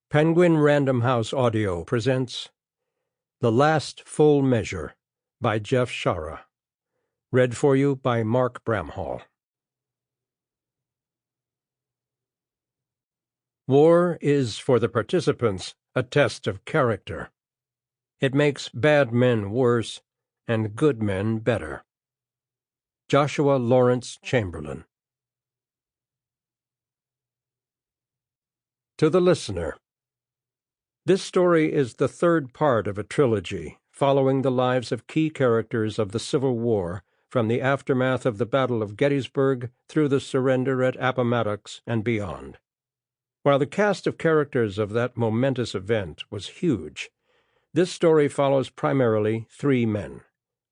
Penguin Random House Audio presents The Last Full Measure by Jeff Shaara. Read for you by Mark Bramhall. War is, for the participants, a test of character. It makes bad men worse and good men better. Joshua Lawrence Chamberlain. To the listener. This story is the third part of a trilogy following the lives of key characters of the Civil War from the aftermath of the Battle of Gettysburg through the surrender at Appomattox and beyond. While the cast of characters of that momentous event was huge, this story follows primarily three men: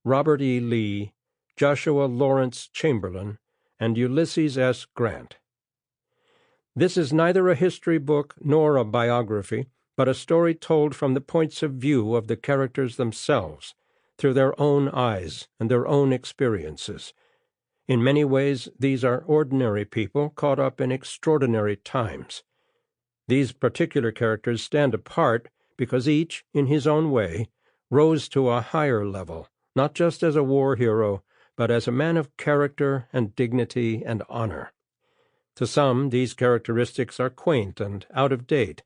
Robert E. Lee, Joshua Lawrence Chamberlain, and Ulysses S. Grant. This is neither a history book nor a biography, but a story told from the points of view of the characters themselves, through their own eyes and their own experiences. In many ways, these are ordinary people caught up in extraordinary times. These particular characters stand apart because each, in his own way, rose to a higher level, not just as a war hero, but as a man of character and dignity and honor. To some, these characteristics are quaint and out of date.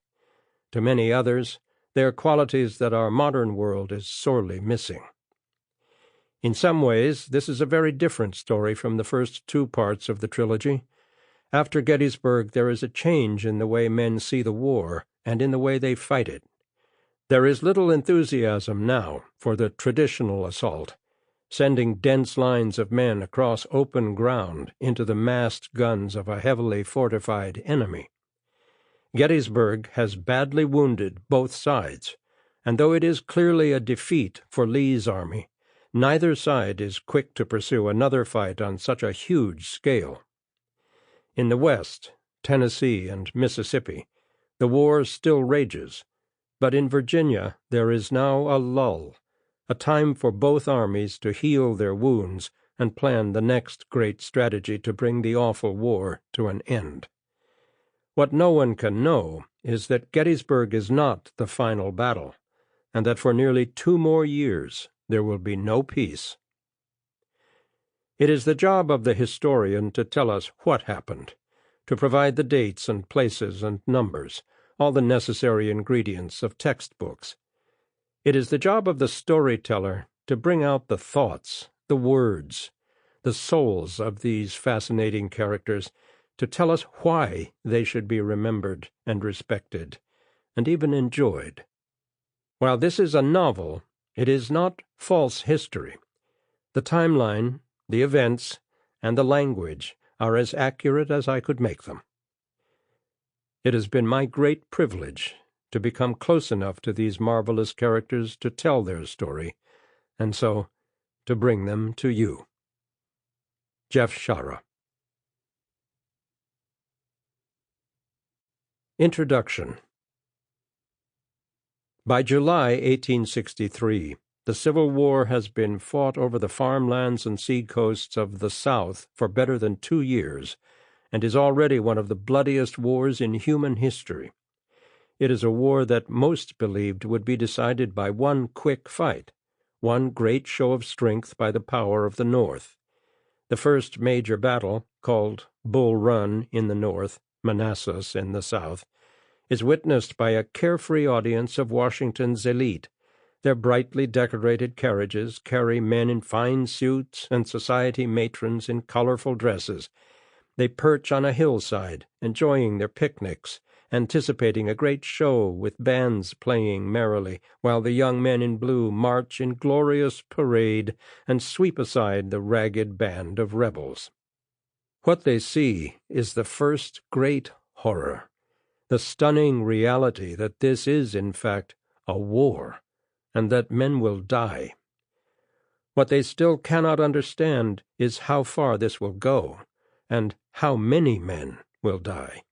To many others, they are qualities that our modern world is sorely missing. In some ways, this is a very different story from the first two parts of the trilogy. After Gettysburg, there is a change in the way men see the war and in the way they fight it. There is little enthusiasm now for the traditional assault, sending dense lines of men across open ground into the massed guns of a heavily fortified enemy. Gettysburg has badly wounded both sides, and though it is clearly a defeat for Lee's army, neither side is quick to pursue another fight on such a huge scale. In the West, Tennessee and Mississippi, the war still rages, but in Virginia there is now a lull, a time for both armies to heal their wounds and plan the next great strategy to bring the awful war to an end. What no one can know is that Gettysburg is not the final battle, and that for nearly 2 more years there will be no peace. It is the job of the historian to tell us what happened, to provide the dates and places and numbers, all the necessary ingredients of textbooks. It is the job of the storyteller to bring out the thoughts, the words, the souls of these fascinating characters, to tell us why they should be remembered and respected, and even enjoyed. While this is a novel, it is not false history. The timeline, the events, and the language are as accurate as I could make them. It has been my great privilege to become close enough to these marvelous characters to tell their story, and so to bring them to you. Jeff Shaara. Introduction. By July 1863, the Civil War has been fought over the farmlands and seacoasts of the South for better than 2 years, and is already one of the bloodiest wars in human history. It is a war that most believed would be decided by one quick fight, one great show of strength by the power of the North. The first major battle, called Bull Run in the North, Manassas in the South, is witnessed by a carefree audience of Washington's elite. Their brightly decorated carriages carry men in fine suits and society matrons in colorful dresses. They perch on a hillside, enjoying their picnics, anticipating a great show with bands playing merrily, while the young men in blue march in glorious parade and sweep aside the ragged band of rebels. What they see is the first great horror, the stunning reality that this is, in fact, a war, and that men will die. What they still cannot understand is how far this will go, and how many men will die.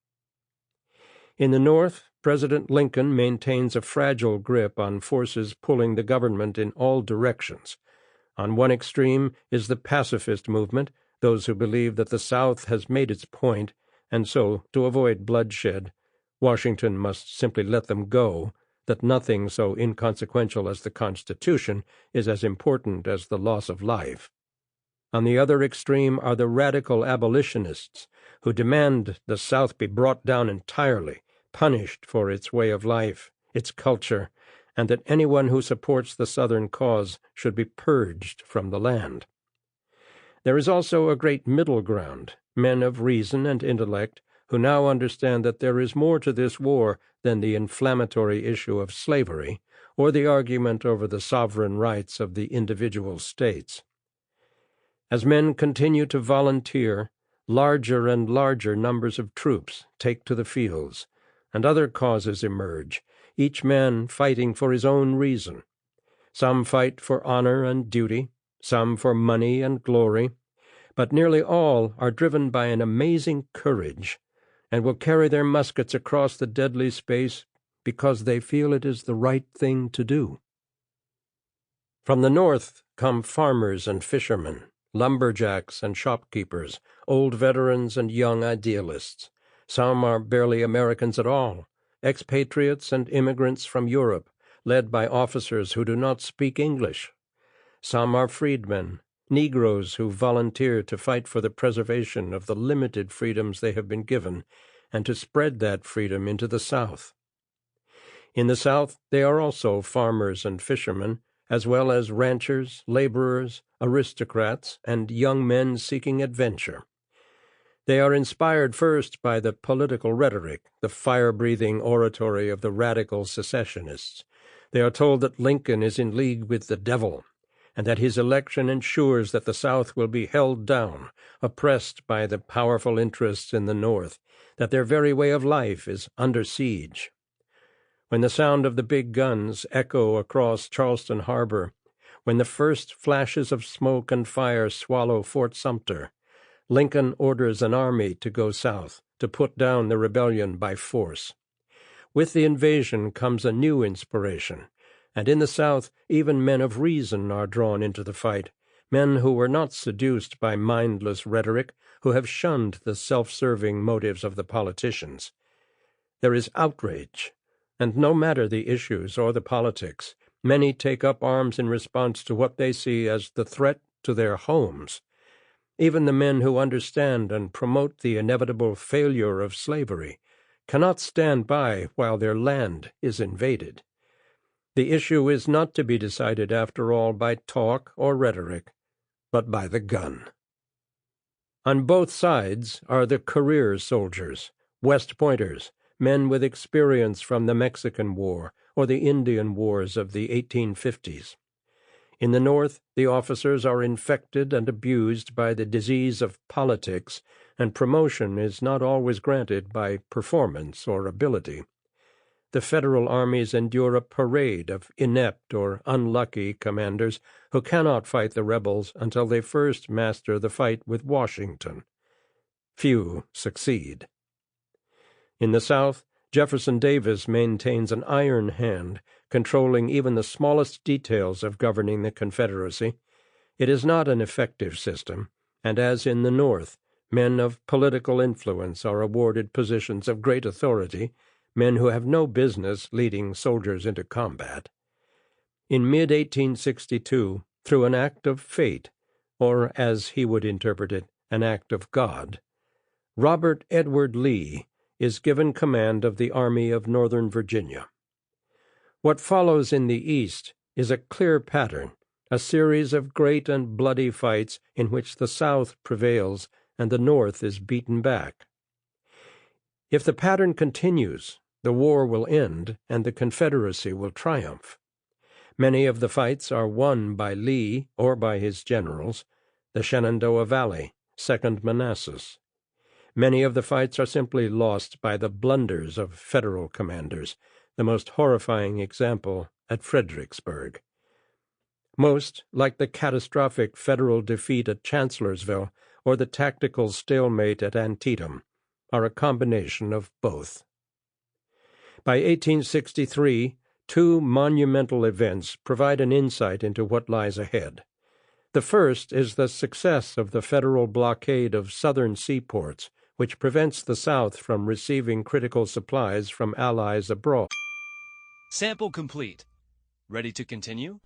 In the North, President Lincoln maintains a fragile grip on forces pulling the government in all directions. On one extreme is the pacifist movement, those who believe that the South has made its point, and so, to avoid bloodshed, Washington must simply let them go, that nothing so inconsequential as the Constitution is as important as the loss of life. On the other extreme are the radical abolitionists, who demand the South be brought down entirely, punished for its way of life, its culture, and that anyone who supports the Southern cause should be purged from the land. There is also a great middle ground, men of reason and intellect, who now understand that there is more to this war than the inflammatory issue of slavery, or the argument over the sovereign rights of the individual states. As men continue to volunteer, larger and larger numbers of troops take to the fields, and other causes emerge, each man fighting for his own reason. Some fight for honor and duty, some for money and glory, but nearly all are driven by an amazing courage, and will carry their muskets across the deadly space because they feel it is the right thing to do. From the north come farmers and fishermen, lumberjacks and shopkeepers, old veterans and young idealists. Some are barely Americans at all, expatriates and immigrants from Europe, led by officers who do not speak English. Some are freedmen, Negroes who volunteer to fight for the preservation of the limited freedoms they have been given, and to spread that freedom into the South. In the South they are also farmers and fishermen, as well as ranchers, laborers, aristocrats, and young men seeking adventure. They are inspired first by the political rhetoric, the fire-breathing oratory of the radical secessionists. They are told that Lincoln is in league with the devil, and that his election ensures that the South will be held down, oppressed by the powerful interests in the North, that their very way of life is under siege. When the sound of the big guns echo across Charleston Harbor, when the first flashes of smoke and fire swallow Fort Sumter, Lincoln orders an army to go south, to put down the rebellion by force. With the invasion comes a new inspiration, and in the South even men of reason are drawn into the fight, men who were not seduced by mindless rhetoric, who have shunned the self-serving motives of the politicians. There is outrage, and no matter the issues or the politics, many take up arms in response to what they see as the threat to their homes. Even the men who understand and promote the inevitable failure of slavery cannot stand by while their land is invaded. The issue is not to be decided, after all, by talk or rhetoric, but by the gun. On both sides are the career soldiers, West Pointers, men with experience from the Mexican War or the Indian Wars of the 1850s. In the North, the officers are infected and abused by the disease of politics, and promotion is not always granted by performance or ability. The Federal armies endure a parade of inept or unlucky commanders who cannot fight the rebels until they first master the fight with Washington. Few succeed. In the South, Jefferson Davis maintains an iron hand, controlling even the smallest details of governing the Confederacy. It is not an effective system, and as in the North, men of political influence are awarded positions of great authority, men who have no business leading soldiers into combat. In mid-1862, through an act of fate, or as he would interpret it, an act of God, Robert Edward Lee is given command of the Army of Northern Virginia. What follows in the East is a clear pattern, a series of great and bloody fights in which the South prevails and the North is beaten back. If the pattern continues, the war will end and the Confederacy will triumph. Many of the fights are won by Lee or by his generals, the Shenandoah Valley, 2nd Manassas. Many of the fights are simply lost by the blunders of Federal commanders, the most horrifying example at Fredericksburg. Most, like the catastrophic Federal defeat at Chancellorsville or the tactical stalemate at Antietam, are a combination of both. By 1863, two monumental events provide an insight into what lies ahead. The first is the success of the Federal blockade of southern seaports, which prevents the South from receiving critical supplies from allies abroad. Sample complete. Ready to continue?